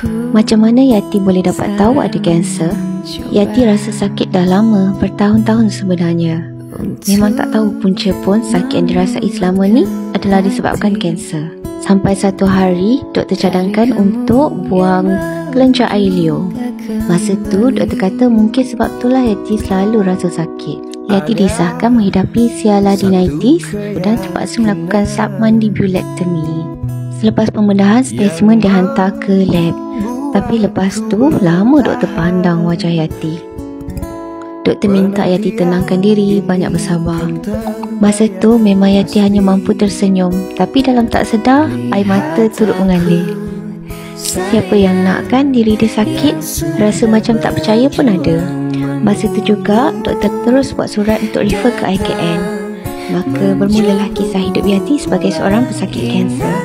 Macam mana Yati boleh dapat tahu ada kanser? Yati rasa sakit dah lama, bertahun-tahun sebenarnya. Memang tak tahu punca pun sakit yang dirasai selama ni adalah disebabkan kanser. Sampai satu hari, doktor cadangkan untuk buang kelenjar air liur. Masa tu, doktor kata mungkin sebab itulah Yati selalu rasa sakit. Yati disahkan menghidapi sialadenitis dan terpaksa melakukan submandibulectomy. Selepas pembedahan, spesimen dihantar ke lab. Tapi lepas tu, lama doktor pandang wajah Yati. Doktor minta Yati tenangkan diri, banyak bersabar. Masa tu memang Yati hanya mampu tersenyum, tapi dalam tak sedar, air mata turut mengalir. Siapa yang nak kan diri dia sakit? Rasa macam tak percaya pun ada. Masa tu juga, doktor terus buat surat untuk refer ke IKN. Maka bermulalah kisah hidup Yati sebagai seorang pesakit kanser.